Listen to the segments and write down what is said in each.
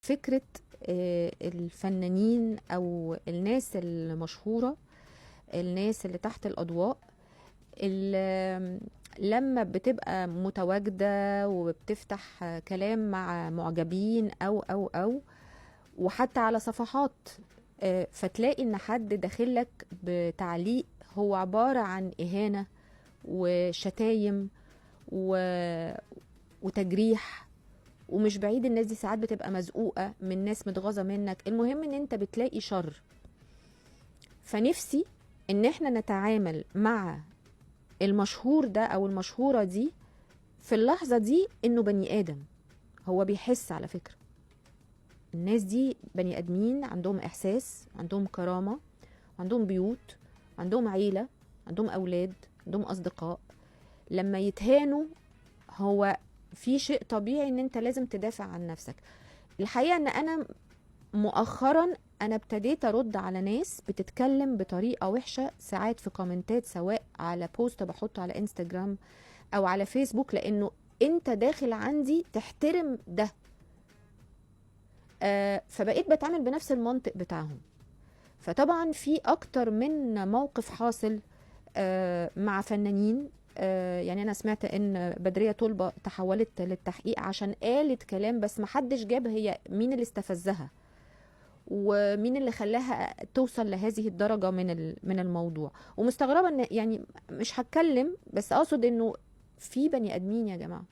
فكرة الفنانين او الناس المشهورة، الناس اللي تحت الاضواء، اللي لما بتبقى متواجدة وبتفتح كلام مع معجبين او وحتى على صفحات، فتلاقي ان حد داخلك بتعليق هو عبارة عن اهانة وشتايم وتجريح. ومش بعيد الناس دي ساعات بتبقى مزقوقة من ناس متغاظة منك، المهم ان انت بتلاقي شر. فنفسي ان احنا نتعامل مع المشهور ده او المشهورة دي في اللحظة دي انه بني ادم، هو بيحس. على فكرة الناس دي بني ادمين، عندهم احساس، عندهم كرامة، عندهم بيوت، عندهم عيلة، عندهم اولاد، عندهم اصدقاء. لما يتهانوا هو في شيء طبيعي ان انت لازم تدافع عن نفسك. الحقيقة ان انا مؤخرا انا ابتديت ارد على ناس بتتكلم بطريقة وحشة ساعات في كومنتات، سواء على بوست بحطه على انستجرام او على فيسبوك، لانه انت داخل عندي تحترم ده. فبقيت بتعامل بنفس المنطق بتاعهم. فطبعا في اكتر من موقف حاصل مع فنانين. يعني انا سمعت ان بدرية طلبة تحولت للتحقيق عشان قالت كلام، بس محدش جاب هي مين اللي استفزها ومين اللي خلاها توصل لهذه الدرجة من الموضوع. ومستغربة ان يعني مش هتكلم، بس اقصد انه في بني ادمين يا جماعة،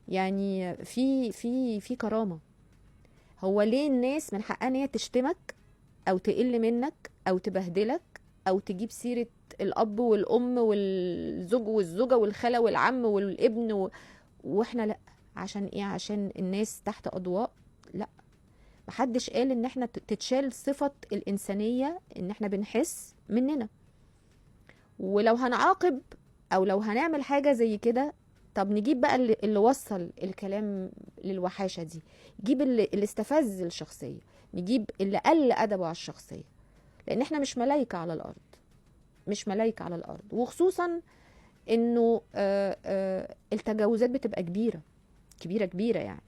يعني في كرامة. هو ليه الناس من حقها ان هي تشتمك او تقل منك او تبهدلك او تجيب سيرة الاب والام والزوج والزوجة والخالة والعم والابن واحنا لا؟ عشان ايه؟ عشان الناس تحت اضواء؟ لا، محدش قال ان احنا تتشال صفة الانسانية ان احنا بنحس مننا. ولو هنعاقب او لو هنعمل حاجة زي كده، طب نجيب بقى اللي وصل الكلام للوحاشة دي، نجيب اللي استفز الشخصية، نجيب اللي قل أدبه على الشخصية. لأن احنا مش ملايكة على الأرض، مش ملايكة على الأرض. وخصوصا انه التجاوزات بتبقى كبيرة كبيرة كبيرة يعني.